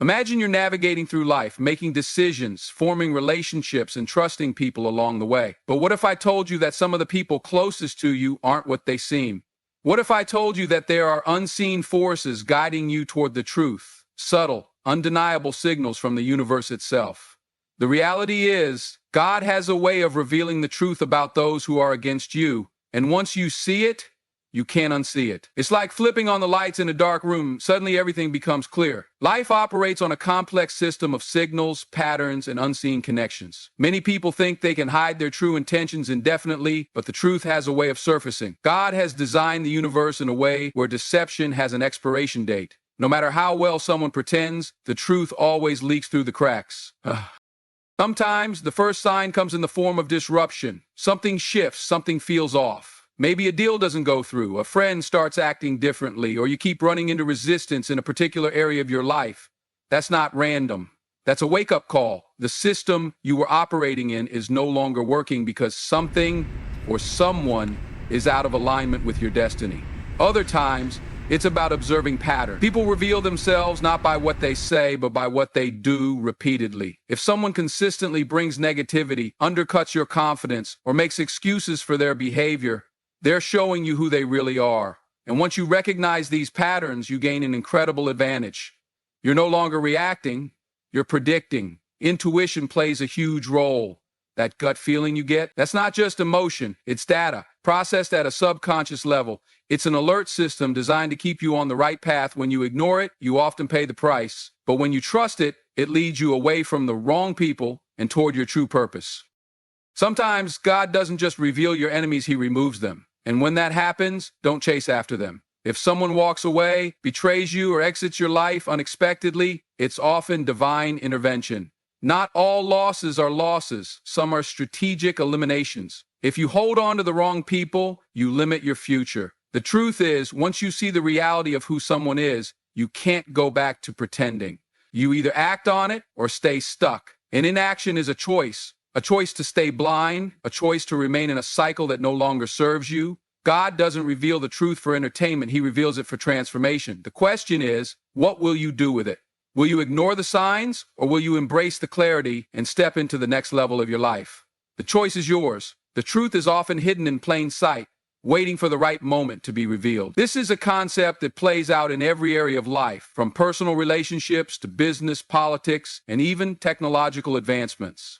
Imagine you're navigating through life, making decisions, forming relationships, and trusting people along the way. But what if I told you that some of the people closest to you aren't what they seem? What if I told you that there are unseen forces guiding you toward the truth, subtle, undeniable signals from the universe itself? The reality is, God has a way of revealing the truth about those who are against you, and once you see it, you can't unsee it. It's like flipping on the lights in a dark room. Suddenly everything becomes clear. Life operates on a complex system of signals, patterns, and unseen connections. Many people think they can hide their true intentions indefinitely, but the truth has a way of surfacing. God has designed the universe in a way where deception has an expiration date. No matter how well someone pretends, the truth always leaks through the cracks. Sometimes the first sign comes in the form of disruption. Something shifts, something feels off. Maybe a deal doesn't go through, a friend starts acting differently, or you keep running into resistance in a particular area of your life. That's not random. That's a wake-up call. The system you were operating in is no longer working because something or someone is out of alignment with your destiny. Other times, it's about observing patterns. People reveal themselves not by what they say, but by what they do repeatedly. If someone consistently brings negativity, undercuts your confidence, or makes excuses for their behavior, they're showing you who they really are. And once you recognize these patterns, you gain an incredible advantage. You're no longer reacting, you're predicting. Intuition plays a huge role. That gut feeling you get, that's not just emotion, it's data, processed at a subconscious level. It's an alert system designed to keep you on the right path. When you ignore it, you often pay the price. But when you trust it, it leads you away from the wrong people and toward your true purpose. Sometimes God doesn't just reveal your enemies, He removes them. And when that happens, don't chase after them. If someone walks away, betrays you, or exits your life unexpectedly, it's often divine intervention. Not all losses are losses. Some are strategic eliminations. If you hold on to the wrong people, you limit your future. The truth is, once you see the reality of who someone is, you can't go back to pretending. You either act on it or stay stuck. And inaction is a choice. A choice to stay blind, a choice to remain in a cycle that no longer serves you. God doesn't reveal the truth for entertainment, He reveals it for transformation. The question is, what will you do with it? Will you ignore the signs, or will you embrace the clarity and step into the next level of your life? The choice is yours. The truth is often hidden in plain sight, waiting for the right moment to be revealed. This is a concept that plays out in every area of life, from personal relationships to business, politics, and even technological advancements.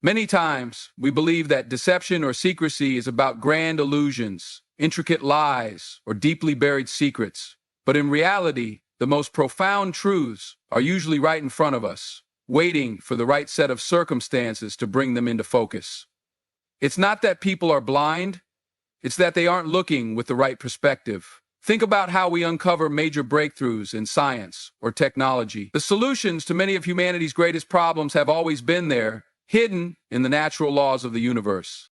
Many times, we believe that deception or secrecy is about grand illusions, intricate lies, or deeply buried secrets. But in reality, the most profound truths are usually right in front of us, waiting for the right set of circumstances to bring them into focus. It's not that people are blind, it's that they aren't looking with the right perspective. Think about how we uncover major breakthroughs in science or technology. The solutions to many of humanity's greatest problems have always been there, hidden in the natural laws of the universe.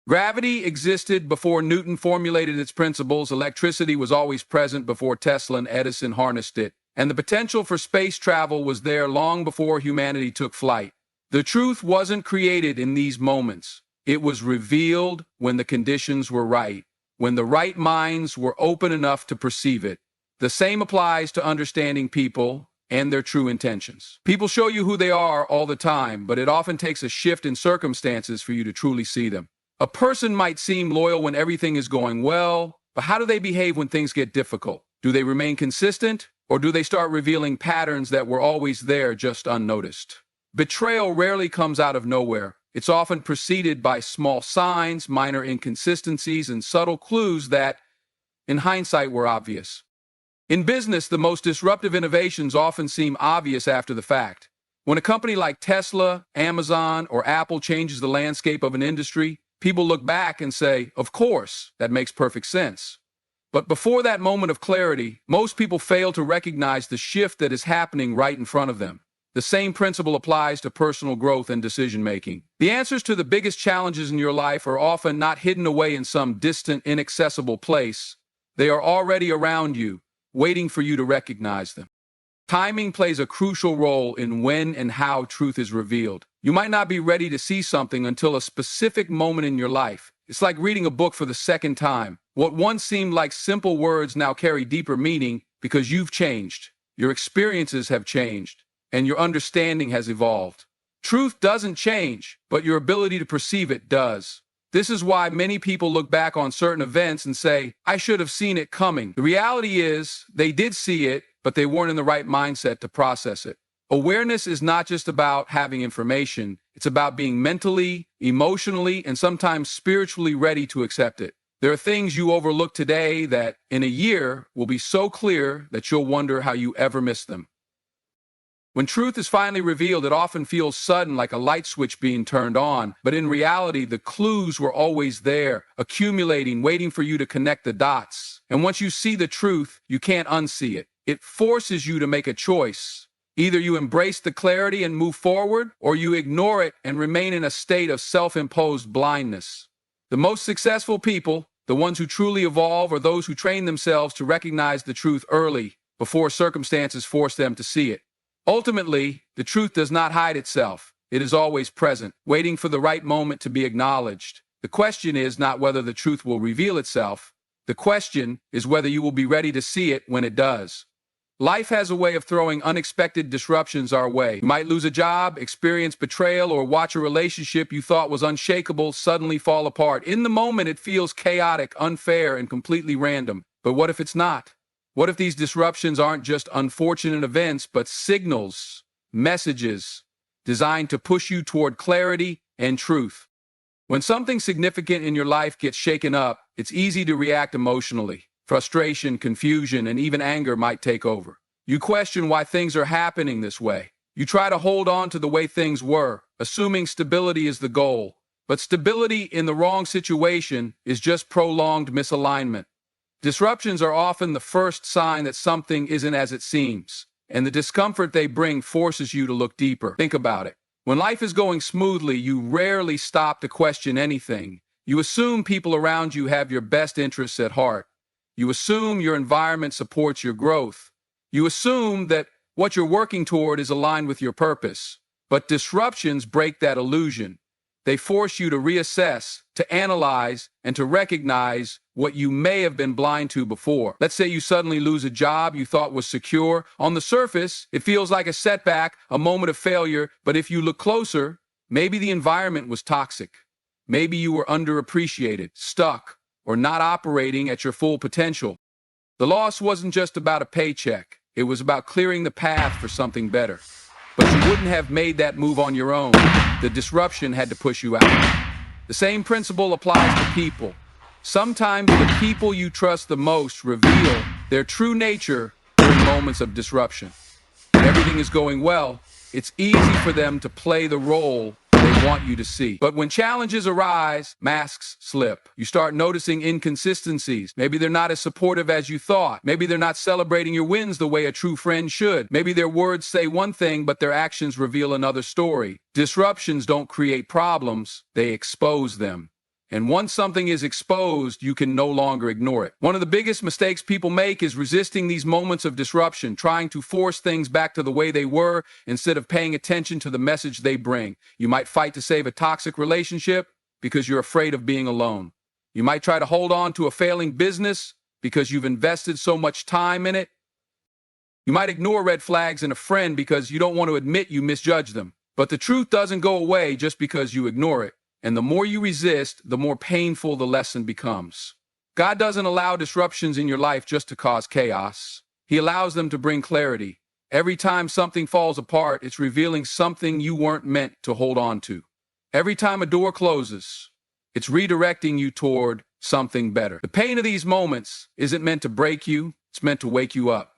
Gravity existed before Newton formulated its principles. Electricity was always present before Tesla and Edison harnessed it. And the potential for space travel was there long before humanity took flight. The truth wasn't created in these moments. It was revealed when the conditions were right, when the right minds were open enough to perceive it. The same applies to understanding people and their true intentions. People show you who they are all the time, but it often takes a shift in circumstances for you to truly see them. A person might seem loyal when everything is going well, but how do they behave when things get difficult? Do they remain consistent, or do they start revealing patterns that were always there, just unnoticed? Betrayal rarely comes out of nowhere. It's often preceded by small signs, minor inconsistencies, and subtle clues that, in hindsight, were obvious. In business, the most disruptive innovations often seem obvious after the fact. When a company like Tesla, Amazon, or Apple changes the landscape of an industry, people look back and say, of course, that makes perfect sense. But before that moment of clarity, most people fail to recognize the shift that is happening right in front of them. The same principle applies to personal growth and decision-making. The answers to the biggest challenges in your life are often not hidden away in some distant, inaccessible place. They are already around you, waiting for you to recognize them. Timing plays a crucial role in when and how truth is revealed. You might not be ready to see something until a specific moment in your life. It's like reading a book for the second time. What once seemed like simple words now carry deeper meaning because you've changed. Your experiences have changed. and your understanding has evolved. Truth doesn't change, but your ability to perceive it does. This is why many people look back on certain events and say, I should have seen it coming. The reality is, they did see it, but they weren't in the right mindset to process it. Awareness is not just about having information, it's about being mentally, emotionally, and sometimes spiritually ready to accept it. There are things you overlook today that, in a year, will be so clear that you'll wonder how you ever missed them. When truth is finally revealed, it often feels sudden, like a light switch being turned on, but in reality, the clues were always there, accumulating, waiting for you to connect the dots. And once you see the truth, you can't unsee it. It forces you to make a choice. Either you embrace the clarity and move forward, or you ignore it and remain in a state of self-imposed blindness. The most successful people, the ones who truly evolve, are those who train themselves to recognize the truth early, before circumstances force them to see it. Ultimately, the truth does not hide itself. It is always present, waiting for the right moment to be acknowledged. The question is not whether the truth will reveal itself. The question is whether you will be ready to see it when it does. Life has a way of throwing unexpected disruptions our way. You might lose a job, experience betrayal, or watch a relationship you thought was unshakable suddenly fall apart. In the moment, it feels chaotic, unfair, and completely random. But what if it's not? What if these disruptions aren't just unfortunate events, but signals, messages, designed to push you toward clarity and truth? When something significant in your life gets shaken up, it's easy to react emotionally. Frustration, confusion, and even anger might take over. You question why things are happening this way. You try to hold on to the way things were, assuming stability is the goal. But stability in the wrong situation is just prolonged misalignment. Disruptions are often the first sign that something isn't as it seems, and the discomfort they bring forces you to look deeper. Think about it. When life is going smoothly, you rarely stop to question anything. You assume people around you have your best interests at heart. You assume your environment supports your growth. You assume that what you're working toward is aligned with your purpose. But disruptions break that illusion. They force you to reassess, to analyze, and to recognize what you may have been blind to before. Let's say you suddenly lose a job you thought was secure. On the surface, it feels like a setback, a moment of failure, but if you look closer, maybe the environment was toxic. Maybe you were underappreciated, stuck, or not operating at your full potential. The loss wasn't just about a paycheck. It was about clearing the path for something better. But you wouldn't have made that move on your own. The disruption had to push you out. The same principle applies to people. Sometimes the people you trust the most reveal their true nature during moments of disruption. When everything is going well, it's easy for them to play the role they want you to see. But when challenges arise, masks slip. You start noticing inconsistencies. Maybe they're not as supportive as you thought. Maybe they're not celebrating your wins the way a true friend should. Maybe their words say one thing, but their actions reveal another story. Disruptions don't create problems, they expose them. And once something is exposed, you can no longer ignore it. One of the biggest mistakes people make is resisting these moments of disruption, trying to force things back to the way they were instead of paying attention to the message they bring. You might fight to save a toxic relationship because you're afraid of being alone. You might try to hold on to a failing business because you've invested so much time in it. You might ignore red flags in a friend because you don't want to admit you misjudged them. But the truth doesn't go away just because you ignore it. And the more you resist, the more painful the lesson becomes. God doesn't allow disruptions in your life just to cause chaos. He allows them to bring clarity. Every time something falls apart, it's revealing something you weren't meant to hold on to. Every time a door closes, it's redirecting you toward something better. The pain of these moments isn't meant to break you, it's meant to wake you up.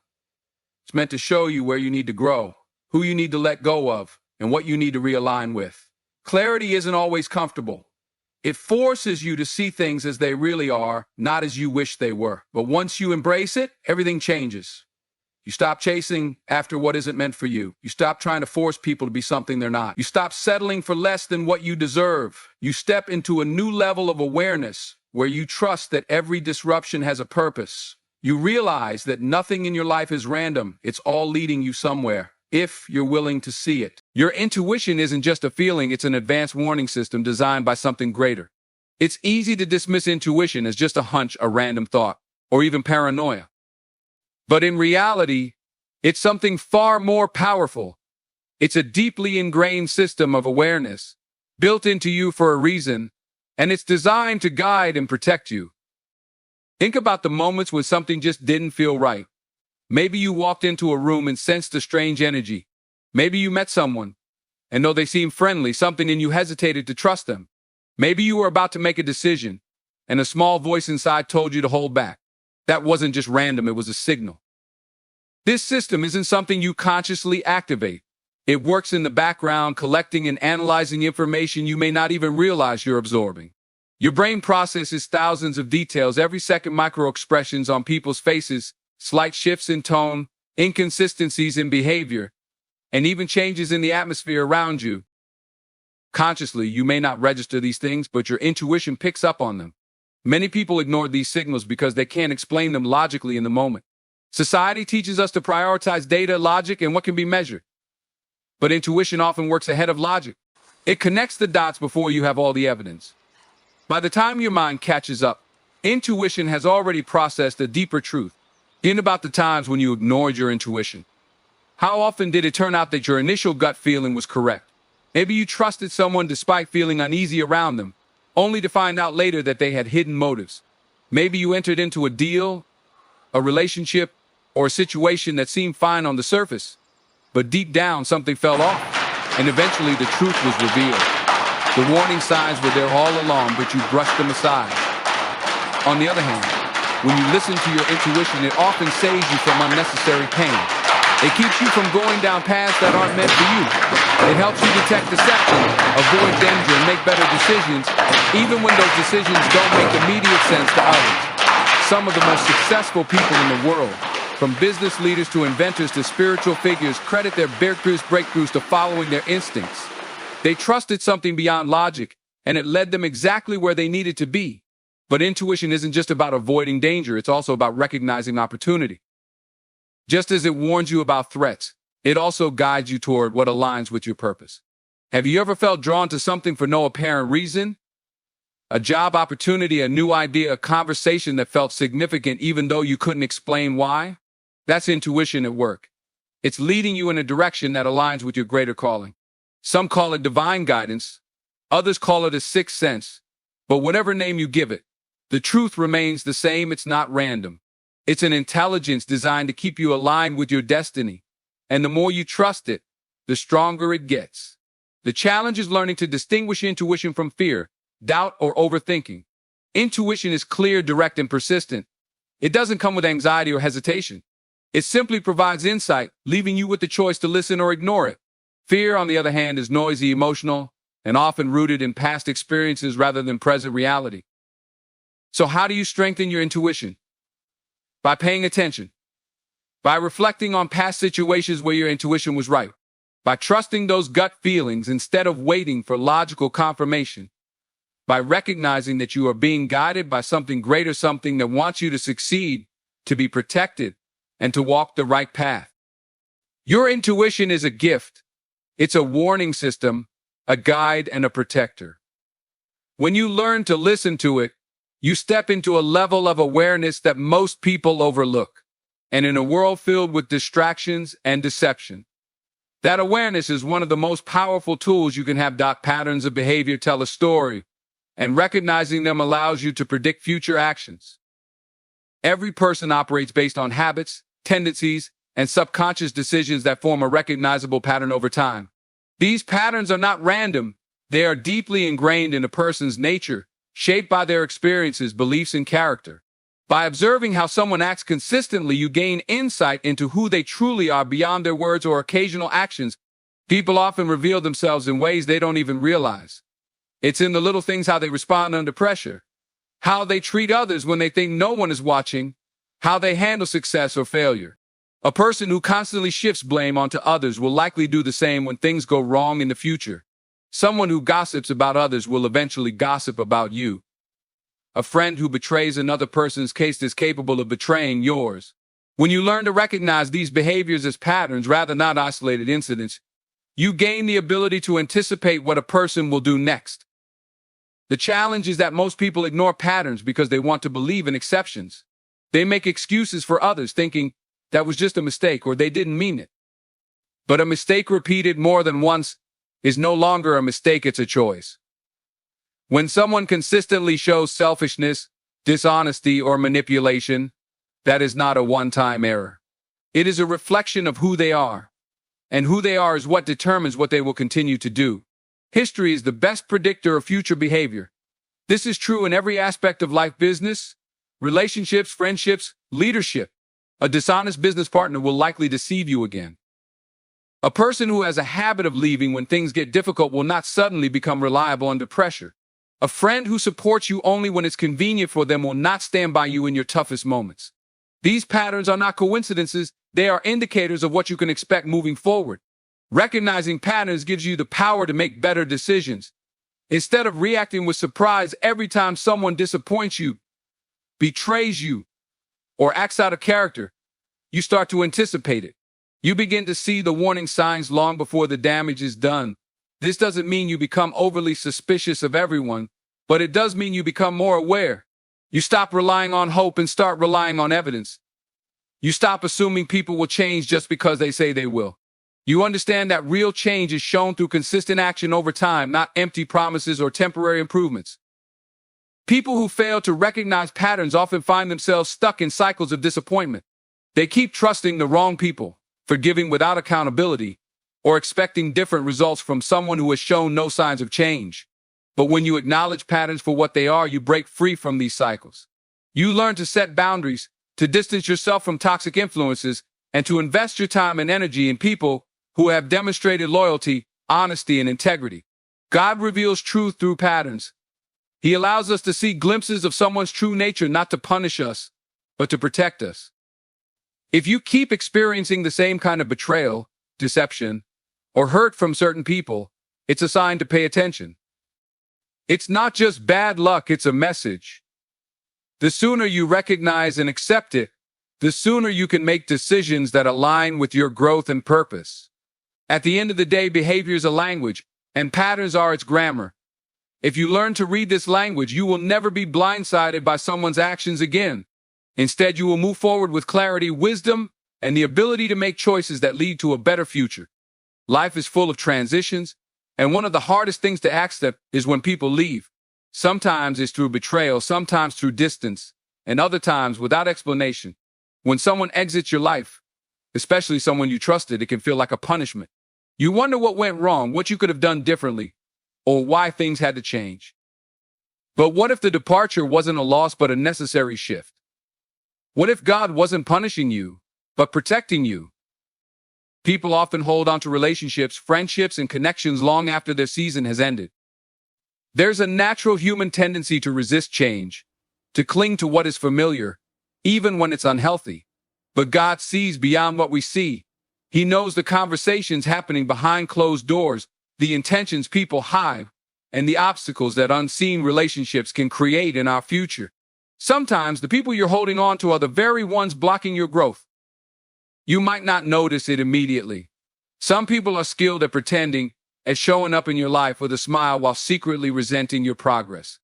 It's meant to show you where you need to grow, who you need to let go of, and what you need to realign with. Clarity isn't always comfortable. It forces you to see things as they really are, not as you wish they were. But once you embrace it, everything changes. You stop chasing after what isn't meant for you. You stop trying to force people to be something they're not. You stop settling for less than what you deserve. You step into a new level of awareness where you trust that every disruption has a purpose. You realize that nothing in your life is random. It's all leading you somewhere, if you're willing to see it. Your intuition isn't just a feeling, it's an advanced warning system designed by something greater. It's easy to dismiss intuition as just a hunch, a random thought, or even paranoia. But in reality, it's something far more powerful. It's a deeply ingrained system of awareness, built into you for a reason, and it's designed to guide and protect you. Think about the moments when something just didn't feel right. Maybe you walked into a room and sensed a strange energy. Maybe you met someone, and though they seemed friendly, something in you hesitated to trust them. Maybe you were about to make a decision, and a small voice inside told you to hold back. That wasn't just random, it was a signal. This system isn't something you consciously activate. It works in the background, collecting and analyzing information you may not even realize you're absorbing. Your brain processes thousands of details every second: micro-expressions on people's faces, slight shifts in tone, inconsistencies in behavior, and even changes in the atmosphere around you. Consciously, you may not register these things, but your intuition picks up on them. Many people ignore these signals because they can't explain them logically in the moment. Society teaches us to prioritize data, logic, and what can be measured. But intuition often works ahead of logic. It connects the dots before you have all the evidence. By the time your mind catches up, intuition has already processed a deeper truth. Think about the times when you ignored your intuition. How often did it turn out that your initial gut feeling was correct? Maybe you trusted someone despite feeling uneasy around them, only to find out later that they had hidden motives. Maybe you entered into a deal, a relationship, or a situation that seemed fine on the surface, but deep down something fell off, and eventually the truth was revealed. The warning signs were there all along, but you brushed them aside. On the other hand, when you listen to your intuition, it often saves you from unnecessary pain. It keeps you from going down paths that aren't meant for you. It helps you detect deception, avoid danger, and make better decisions, even when those decisions don't make immediate sense to others. Some of the most successful people in the world, from business leaders to inventors to spiritual figures, credit their breakthroughs to following their instincts. They trusted something beyond logic, and it led them exactly where they needed to be. But intuition isn't just about avoiding danger, it's also about recognizing opportunity. Just as it warns you about threats, it also guides you toward what aligns with your purpose. Have you ever felt drawn to something for no apparent reason? A job opportunity, a new idea, a conversation that felt significant even though you couldn't explain why? That's intuition at work. It's leading you in a direction that aligns with your greater calling. Some call it divine guidance, others call it a sixth sense, but whatever name you give it, the truth remains the same. It's not random. It's an intelligence designed to keep you aligned with your destiny. And the more you trust it, the stronger it gets. The challenge is learning to distinguish intuition from fear, doubt, or overthinking. Intuition is clear, direct, and persistent. It doesn't come with anxiety or hesitation. It simply provides insight, leaving you with the choice to listen or ignore it. Fear, on the other hand, is noisy, emotional, and often rooted in past experiences rather than present reality. So how do you strengthen your intuition? By paying attention. By reflecting on past situations where your intuition was right. By trusting those gut feelings instead of waiting for logical confirmation. By recognizing that you are being guided by something greater, something that wants you to succeed, to be protected, and to walk the right path. Your intuition is a gift. It's a warning system, a guide, and a protector. When you learn to listen to it, you step into a level of awareness that most people overlook. And in a world filled with distractions and deception, that awareness is one of the most powerful tools you can have. Patterns of behavior tell a story, and recognizing them allows you to predict future actions. Every person operates based on habits, tendencies, and subconscious decisions that form a recognizable pattern over time. These patterns are not random. They are deeply ingrained in a person's nature, shaped by their experiences, beliefs, and character. By observing how someone acts consistently, you gain insight into who they truly are beyond their words or occasional actions. People often reveal themselves in ways they don't even realize. It's in the little things: how they respond under pressure, how they treat others when they think no one is watching, how they handle success or failure. A person who constantly shifts blame onto others will likely do the same when things go wrong in the future. Someone who gossips about others will eventually gossip about you. A friend who betrays another person's case is capable of betraying yours. When you learn to recognize these behaviors as patterns rather than not isolated incidents, you gain the ability to anticipate what a person will do next. The challenge is that most people ignore patterns because they want to believe in exceptions. They make excuses for others, thinking that was just a mistake or they didn't mean it. But a mistake repeated more than once is no longer a mistake, it's a choice. When someone consistently shows selfishness, dishonesty, or manipulation, that is not a one-time error. It is a reflection of who they are. And who they are is what determines what they will continue to do. History is the best predictor of future behavior. This is true in every aspect of life: business, relationships, friendships, leadership. A dishonest business partner will likely deceive you again. A person who has a habit of leaving when things get difficult will not suddenly become reliable under pressure. A friend who supports you only when it's convenient for them will not stand by you in your toughest moments. These patterns are not coincidences, they are indicators of what you can expect moving forward. Recognizing patterns gives you the power to make better decisions. Instead of reacting with surprise every time someone disappoints you, betrays you, or acts out of character, you start to anticipate it. You begin to see the warning signs long before the damage is done. This doesn't mean you become overly suspicious of everyone, but it does mean you become more aware. You stop relying on hope and start relying on evidence. You stop assuming people will change just because they say they will. You understand that real change is shown through consistent action over time, not empty promises or temporary improvements. People who fail to recognize patterns often find themselves stuck in cycles of disappointment. They keep trusting the wrong people, forgiving without accountability, or expecting different results from someone who has shown no signs of change. But when you acknowledge patterns for what they are, you break free from these cycles. You learn to set boundaries, to distance yourself from toxic influences, and to invest your time and energy in people who have demonstrated loyalty, honesty, and integrity. God reveals truth through patterns. He allows us to see glimpses of someone's true nature, not to punish us, but to protect us. If you keep experiencing the same kind of betrayal, deception, or hurt from certain people, it's a sign to pay attention. It's not just bad luck, it's a message. The sooner you recognize and accept it, the sooner you can make decisions that align with your growth and purpose. At the end of the day, behavior is a language, and patterns are its grammar. If you learn to read this language, you will never be blindsided by someone's actions again. Instead, you will move forward with clarity, wisdom, and the ability to make choices that lead to a better future. Life is full of transitions, and one of the hardest things to accept is when people leave. Sometimes it's through betrayal, sometimes through distance, and other times without explanation. When someone exits your life, especially someone you trusted, it can feel like a punishment. You wonder what went wrong, what you could have done differently, or why things had to change. But what if the departure wasn't a loss but a necessary shift? What if God wasn't punishing you, but protecting you? People often hold on to relationships, friendships, and connections long after their season has ended. There's a natural human tendency to resist change, to cling to what is familiar, even when it's unhealthy. But God sees beyond what we see. He knows the conversations happening behind closed doors, the intentions people hide, and the obstacles that unseen relationships can create in our future. Sometimes the people you're holding on to are the very ones blocking your growth. You might not notice it immediately. Some people are skilled at pretending, at showing up in your life with a smile while secretly resenting your progress.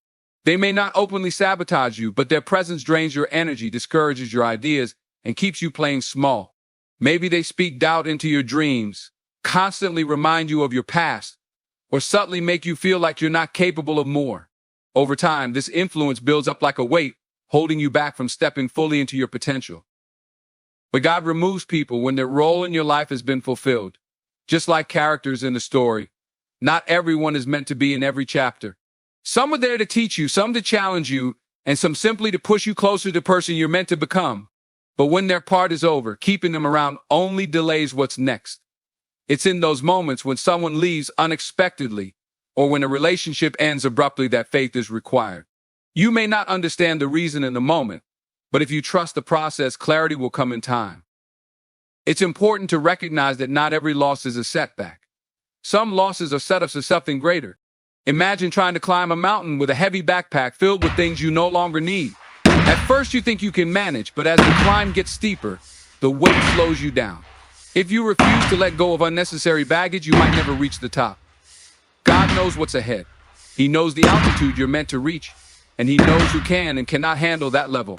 They may not openly sabotage you, but their presence drains your energy, discourages your ideas, and keeps you playing small. Maybe they speak doubt into your dreams, constantly remind you of your past, or subtly make you feel like you're not capable of more. Over time, this influence builds up like a weight, holding you back from stepping fully into your potential. But God removes people when their role in your life has been fulfilled. Just like characters in a story, not everyone is meant to be in every chapter. Some are there to teach you, some to challenge you, and some simply to push you closer to the person you're meant to become. But when their part is over, keeping them around only delays what's next. It's in those moments when someone leaves unexpectedly, or when a relationship ends abruptly, that faith is required. You may not understand the reason in the moment, but if you trust the process, clarity will come in time. It's important to recognize that not every loss is a setback. Some losses are setups for something greater. Imagine trying to climb a mountain with a heavy backpack filled with things you no longer need. At first you think you can manage, but as the climb gets steeper, the weight slows you down. If you refuse to let go of unnecessary baggage, you might never reach the top. God knows what's ahead. He knows the altitude you're meant to reach, and He knows who can and cannot handle that level.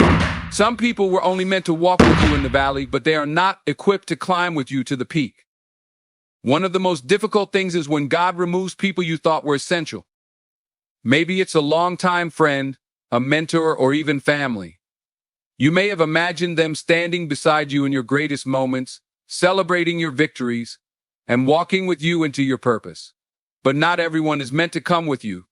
Some people were only meant to walk with you in the valley, but they are not equipped to climb with you to the peak. One of the most difficult things is when God removes people you thought were essential. Maybe it's a longtime friend, a mentor, or even family. You may have imagined them standing beside you in your greatest moments, celebrating your victories, and walking with you into your purpose. But not everyone is meant to come with you.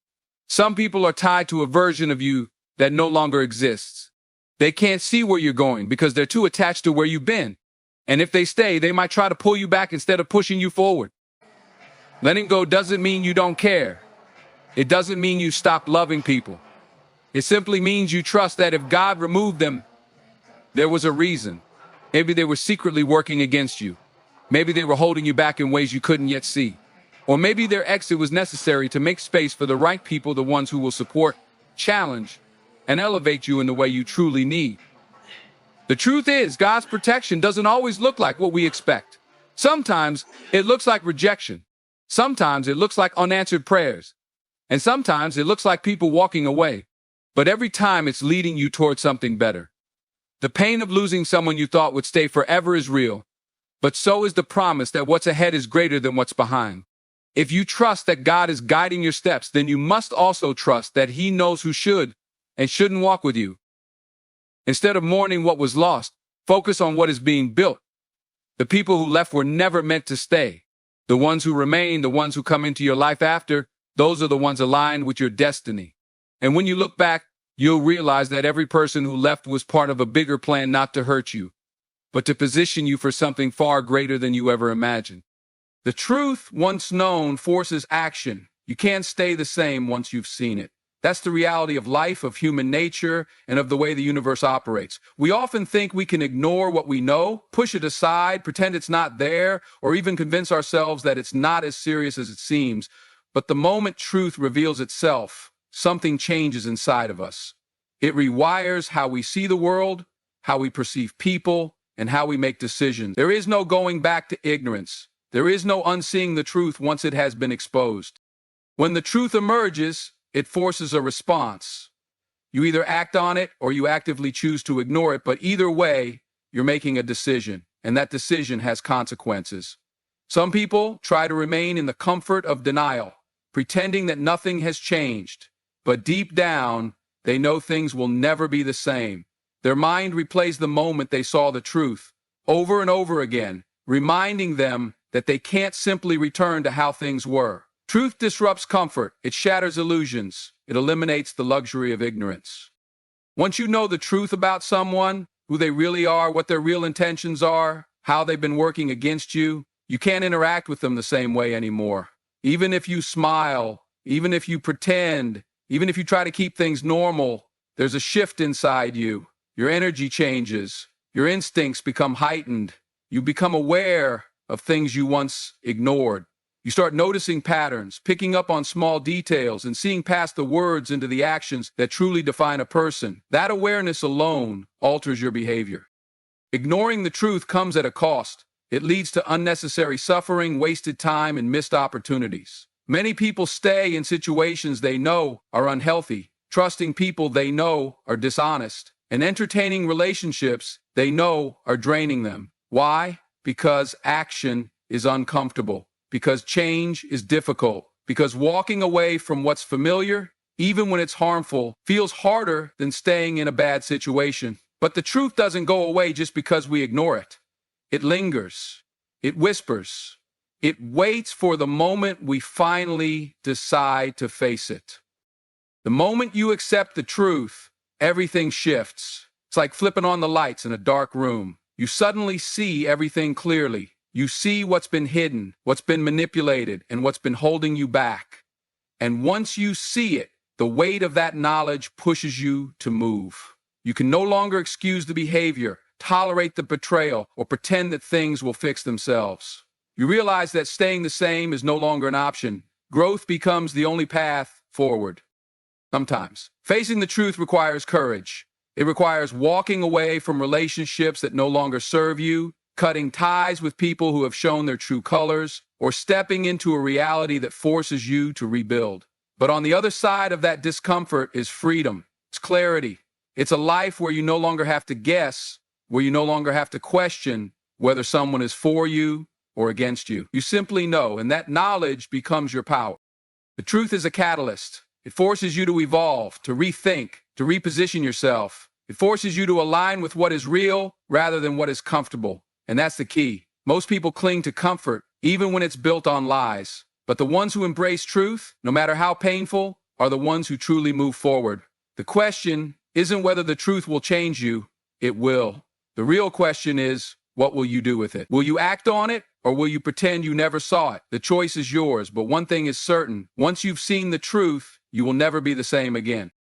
Some people are tied to a version of you that no longer exists. They can't see where you're going because they're too attached to where you've been. And if they stay, they might try to pull you back instead of pushing you forward. Letting go doesn't mean you don't care. It doesn't mean you stopped loving people. It simply means you trust that if God removed them, there was a reason. Maybe they were secretly working against you. Maybe they were holding you back in ways you couldn't yet see. Or maybe their exit was necessary to make space for the right people, the ones who will support, challenge, and elevate you in the way you truly need. The truth is, God's protection doesn't always look like what we expect. Sometimes it looks like rejection. Sometimes it looks like unanswered prayers. And sometimes it looks like people walking away. But every time it's leading you towards something better. The pain of losing someone you thought would stay forever is real, but so is the promise that what's ahead is greater than what's behind. If you trust that God is guiding your steps, then you must also trust that He knows who should and shouldn't walk with you. Instead of mourning what was lost, focus on what is being built. The people who left were never meant to stay. The ones who remain, the ones who come into your life after, those are the ones aligned with your destiny. And when you look back, you'll realize that every person who left was part of a bigger plan not to hurt you, but to position you for something far greater than you ever imagined. The truth, once known, forces action. You can't stay the same once you've seen it. That's the reality of life, of human nature, and of the way the universe operates. We often think we can ignore what we know, push it aside, pretend it's not there, or even convince ourselves that it's not as serious as it seems. But the moment truth reveals itself, something changes inside of us. It rewires how we see the world, how we perceive people, and how we make decisions. There is no going back to ignorance. There is no unseeing the truth once it has been exposed. When the truth emerges, it forces a response. You either act on it or you actively choose to ignore it, but either way, you're making a decision, and that decision has consequences. Some people try to remain in the comfort of denial, pretending that nothing has changed. But deep down, they know things will never be the same. Their mind replays the moment they saw the truth, over and over again, reminding them that they can't simply return to how things were. Truth disrupts comfort, it shatters illusions, it eliminates the luxury of ignorance. Once you know the truth about someone, who they really are, what their real intentions are, how they've been working against you, you can't interact with them the same way anymore. Even if you smile, even if you pretend, even if you try to keep things normal, there's a shift inside you. Your energy changes. Your instincts become heightened. You become aware of things you once ignored. You start noticing patterns, picking up on small details, and seeing past the words into the actions that truly define a person. That awareness alone alters your behavior. Ignoring the truth comes at a cost. It leads to unnecessary suffering, wasted time, and missed opportunities. Many people stay in situations they know are unhealthy, trusting people they know are dishonest, and entertaining relationships they know are draining them. Why? Because action is uncomfortable, because change is difficult, because walking away from what's familiar, even when it's harmful, feels harder than staying in a bad situation. But the truth doesn't go away just because we ignore it. It lingers. It whispers. It waits for the moment we finally decide to face it. The moment you accept the truth, everything shifts. It's like flipping on the lights in a dark room. You suddenly see everything clearly. You see what's been hidden, what's been manipulated, and what's been holding you back. And once you see it, the weight of that knowledge pushes you to move. You can no longer excuse the behavior, tolerate the betrayal, or pretend that things will fix themselves. You realize that staying the same is no longer an option. Growth becomes the only path forward. Sometimes, facing the truth requires courage. It requires walking away from relationships that no longer serve you, cutting ties with people who have shown their true colors, or stepping into a reality that forces you to rebuild. But on the other side of that discomfort is freedom. It's clarity. It's a life where you no longer have to guess, where you no longer have to question whether someone is for you or against you. You simply know, and that knowledge becomes your power. The truth is a catalyst. It forces you to evolve, to rethink, to reposition yourself. It forces you to align with what is real rather than what is comfortable. And that's the key. Most people cling to comfort, even when it's built on lies. But the ones who embrace truth, no matter how painful, are the ones who truly move forward. The question isn't whether the truth will change you. It will. The real question is, what will you do with it? Will you act on it, or will you pretend you never saw it? The choice is yours, but one thing is certain. Once you've seen the truth, you will never be the same again.